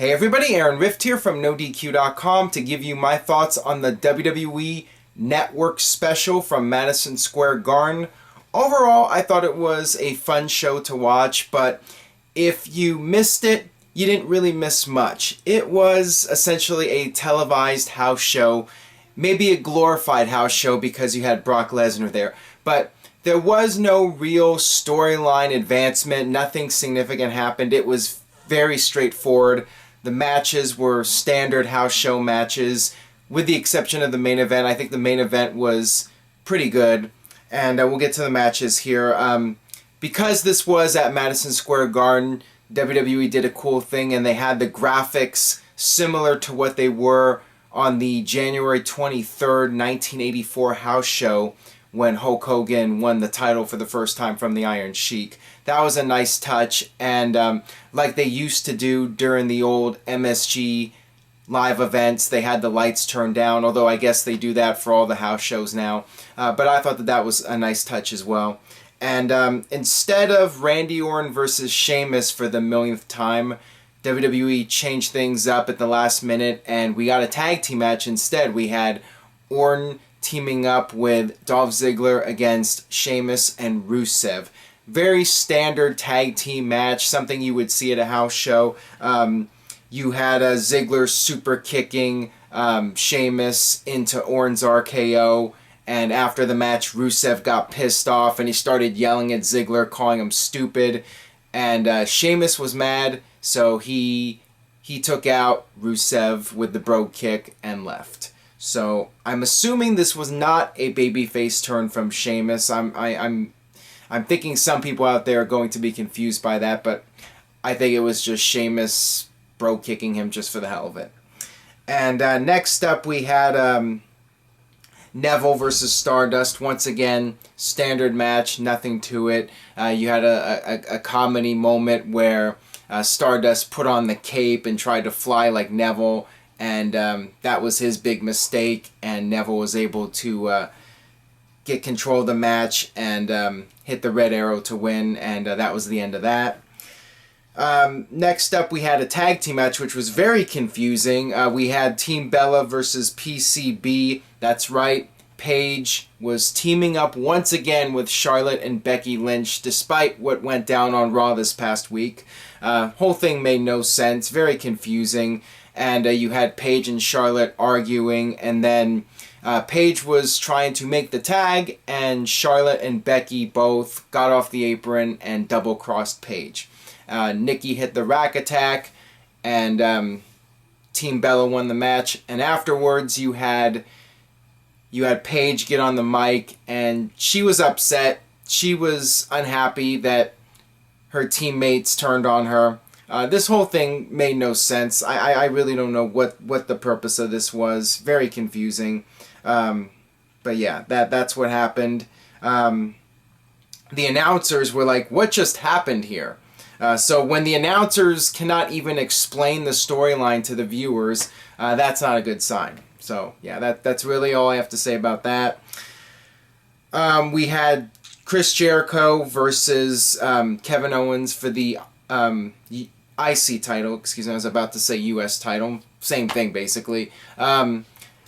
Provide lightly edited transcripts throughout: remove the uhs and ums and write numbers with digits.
Hey everybody, Aaron Rift here from NoDQ.com to give you my thoughts on the WWE Network special from Madison Square Garden. Overall, I thought it was a fun show to watch, but if you missed it, you didn't really miss much. It was essentially a televised house show, maybe a glorified house show because you had Brock Lesnar there, but there was no real storyline advancement, nothing significant happened. It was very straightforward. The matches were standard house show matches, with the exception of the main event. I think the main event was pretty good, and we'll get to the matches here. Because this was at Madison Square Garden, WWE did a cool thing, and they had the graphics similar to what they were on the January 23rd, 1984 house show when Hulk Hogan won the title for the first time from the Iron Sheik. That was a nice touch, and like they used to do during the old MSG live events, they had the lights turned down, although I guess they do that for all the house shows now. But I thought that that was a nice touch as well. And instead of Randy Orton versus Sheamus for the millionth time, WWE changed things up at the last minute, and we got a tag team match instead. We had Orton teaming up with Dolph Ziggler against Sheamus and Rusev. Very standard tag team match, something you would see at a house show. You had Ziggler super kicking Sheamus into Orton's RKO, and after the match, Rusev got pissed off and he started yelling at Ziggler, calling him stupid. And Sheamus was mad, so he took out Rusev with the Brogue Kick and left. So I'm assuming this was not a babyface turn from Sheamus. I'm thinking some people out there are going to be confused by that, but I think it was just Sheamus Brogue kicking him just for the hell of it. And next up we had Neville versus Stardust. Once again, standard match, nothing to it. You had a comedy moment where Stardust put on the cape and tried to fly like Neville, and that was his big mistake, and Neville was able to get control of the match and hit the red arrow to win, and that was the end of that. Next up, we had a tag team match, which was very confusing. We had Team Bella versus PCB. That's right, Paige was teaming up once again with Charlotte and Becky Lynch, despite what went down on Raw this past week. Whole thing made no sense, very confusing. And you had Paige and Charlotte arguing, and then Paige was trying to make the tag, and Charlotte and Becky both got off the apron and double-crossed Paige. Nikki hit the rack attack, and Team Bella won the match. And afterwards, you had Paige get on the mic, and she was upset. She was unhappy that her teammates turned on her. This whole thing made no sense. I really don't know what the purpose of this was. Very confusing. But yeah, that's what happened. The announcers were like, what just happened here? So when the announcers cannot even explain the storyline to the viewers, that's not a good sign. So yeah, that's really all I have to say about that. We had Chris Jericho versus Kevin Owens for the IC title. Excuse me, I was about to say US title. Same thing, basically.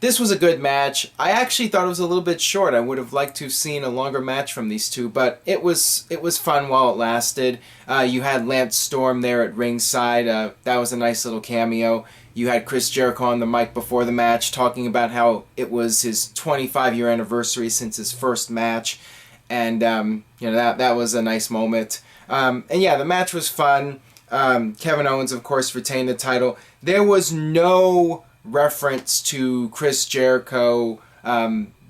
This was a good match. I actually thought it was a little bit short. I would have liked to have seen a longer match from these two, but it was fun while it lasted. You had Lance Storm there at ringside. That was a nice little cameo. You had Chris Jericho on the mic before the match talking about how it was his 25-year anniversary since his first match, and that was a nice moment. And yeah, the match was fun. Kevin Owens, of course, retained the title. There was no reference to Chris Jericho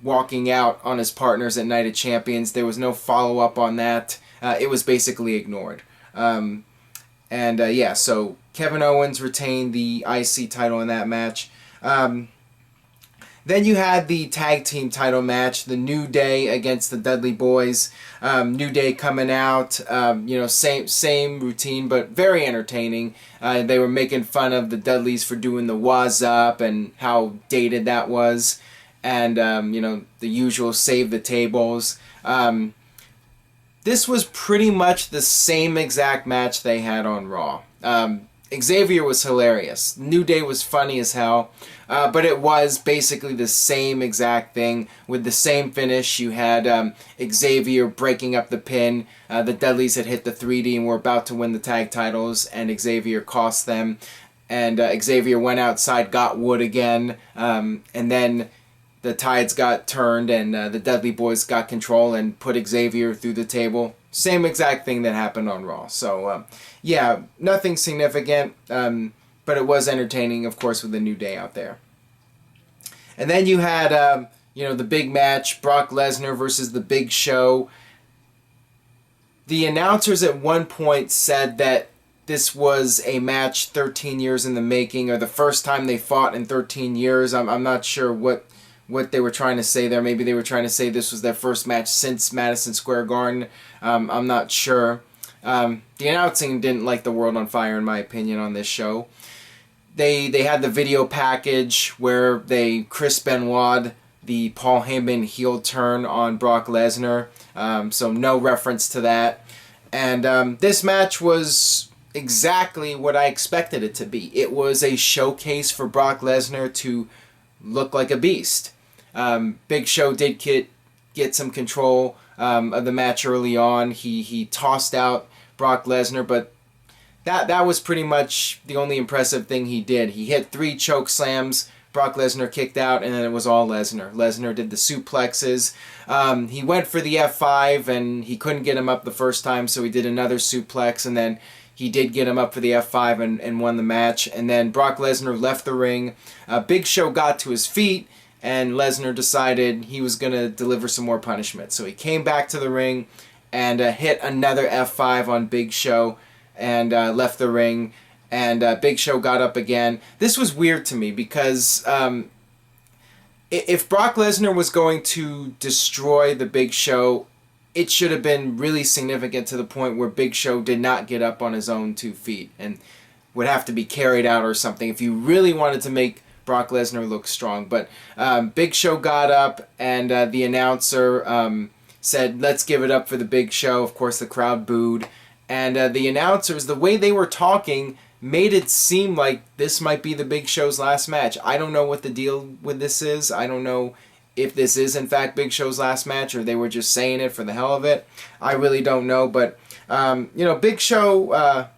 walking out on his partners at Night of Champions. There was no follow-up on that. It was basically ignored. Yeah, so Kevin Owens retained the IC title in that match. Then you had the tag team title match, the New Day against the Dudley Boys. New Day coming out, same routine, but very entertaining. They were making fun of the Dudleys for doing the Waz Up and how dated that was, and the usual save the tables. This was pretty much the same exact match they had on Raw. Xavier was hilarious. New Day was funny as hell. But it was basically the same exact thing with the same finish. You had Xavier breaking up the pin. The Dudleys had hit the 3D and were about to win the tag titles, and Xavier cost them. And Xavier went outside, got Wood again, and then the tides got turned, and the Dudley Boys got control and put Xavier through the table. Same exact thing that happened on Raw. So, yeah, nothing significant, but it was entertaining, of course, with the New Day out there. And then you had, the big match, Brock Lesnar versus The Big Show. The announcers at one point said that this was a match 13 years in the making, or the first time they fought in 13 years. I'm not sure what they were trying to say there. Maybe they were trying to say this was their first match since Madison Square Garden. I'm not sure. The announcing didn't light the world on fire, in my opinion, on this show. They had the video package where Chris Benoit, the Paul Heyman heel turn on Brock Lesnar. So no reference to that. And this match was exactly what I expected it to be. It was a showcase for Brock Lesnar to look like a beast. Big Show did get some control of the match early on. He tossed out Brock Lesnar, but that was pretty much the only impressive thing he did. He hit 3 choke slams. Brock Lesnar kicked out, and then it was all Lesnar. Lesnar did the suplexes. He went for the F5, and he couldn't get him up the first time, so he did another suplex, and then he did get him up for the F5 and won the match. And then Brock Lesnar left the ring. Big Show got to his feet, and Lesnar decided he was going to deliver some more punishment. So he came back to the ring and hit another F5 on Big Show and left the ring. And Big Show got up again. This was weird to me because if Brock Lesnar was going to destroy the Big Show, it should have been really significant to the point where Big Show did not get up on his own 2 feet and would have to be carried out or something if you really wanted to make Brock Lesnar look strong. But Big Show got up, and the announcer said, "Let's give it up for the Big Show." Of course, the crowd booed. And the announcers, the way they were talking, made it seem like this might be the Big Show's last match. I don't know what the deal with this is. I don't know if this is in fact Big Show's last match, or they were just saying it for the hell of it. I really don't know, but Big Show,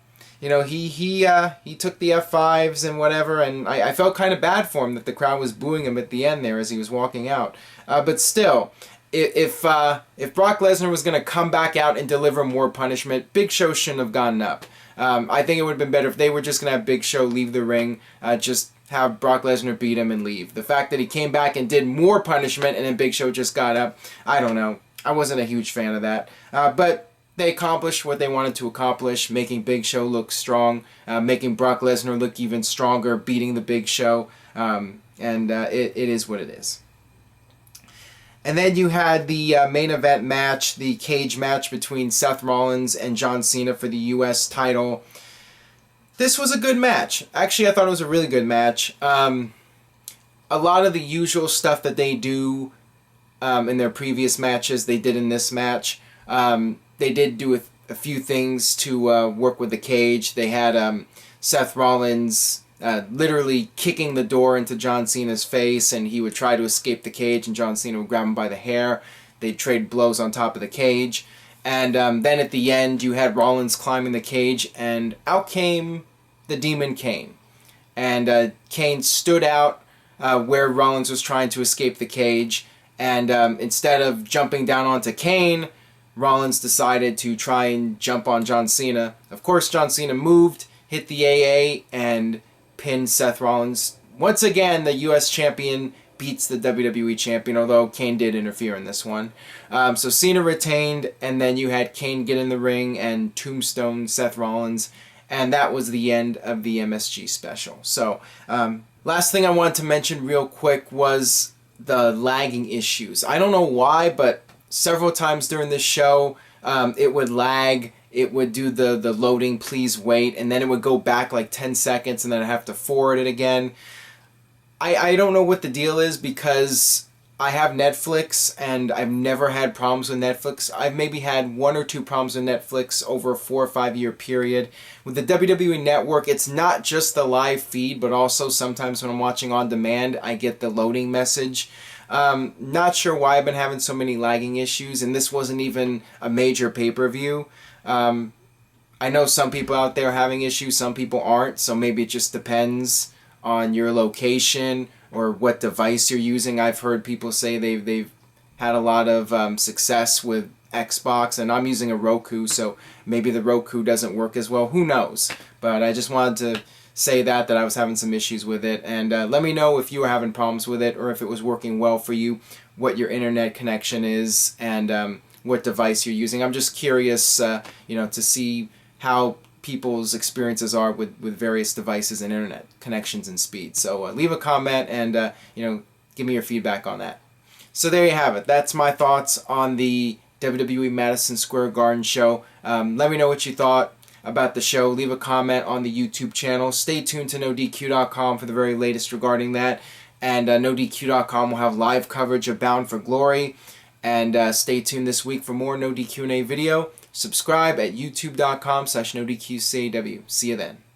he took the F5s and whatever, and I felt kind of bad for him that the crowd was booing him at the end there as he was walking out. But still, if Brock Lesnar was going to come back out and deliver more punishment, Big Show shouldn't have gotten up. I think it would have been better if they were just going to have Big Show leave the ring, just have Brock Lesnar beat him and leave. The fact that he came back and did more punishment and then Big Show just got up, I don't know. I wasn't a huge fan of that. But they accomplished what they wanted to accomplish, making Big Show look strong, making Brock Lesnar look even stronger, beating the Big Show, and it is what it is. And then you had the main event match, the cage match between Seth Rollins and John Cena for the U.S. title. This was a good match. Actually, I thought it was a really good match. A lot of the usual stuff that they do in their previous matches, they did in this match. They did do a few things to work with the cage. They had Seth Rollins literally kicking the door into John Cena's face, and he would try to escape the cage, and John Cena would grab him by the hair. They'd trade blows on top of the cage. And then at the end, you had Rollins climbing the cage, and out came the Demon Kane. And Kane stood out where Rollins was trying to escape the cage, and instead of jumping down onto Kane, Rollins decided to try and jump on John Cena. Of course, John Cena moved, hit the AA, and pinned Seth Rollins. Once again, the U.S. champion beats the WWE champion, although Kane did interfere in this one. So Cena retained, and then you had Kane get in the ring and tombstone Seth Rollins, and that was the end of the MSG special. So last thing I wanted to mention real quick was the lagging issues. I don't know why, but several times during this show, it would lag. It would do the loading, please wait, and then it would go back like 10 seconds, and then I'd have to forward it again. I don't know what the deal is, because I have Netflix, and I've never had problems with Netflix. I've maybe had 1 or 2 problems with Netflix over a 4 or 5 year period. With the WWE Network, it's not just the live feed, but also sometimes when I'm watching on demand, I get the loading message. Not sure why I've been having so many lagging issues, and this wasn't even a major pay-per-view. I know some people out there are having issues, some people aren't, so maybe it just depends on your location or what device you're using. I've heard people say they've had a lot of success with Xbox, and I'm using a Roku, so maybe the Roku doesn't work as well. Who knows? But I just wanted to say that I was having some issues with it, and let me know if you were having problems with it or if it was working well for you, what your internet connection is, and what device you're using. I'm just curious, to see how people's experiences are with various devices and internet connections and speed. So leave a comment and give me your feedback on that. So there you have it. That's my thoughts on the WWE Madison Square Garden show. Let me know what you thought about the show. Leave a comment on the YouTube channel. Stay tuned to NoDQ.com for the very latest regarding that. And NoDQ.com will have live coverage of Bound for Glory. And stay tuned this week for more No DQ&A video. Subscribe at youtube.com/NoDQCAW. See you then.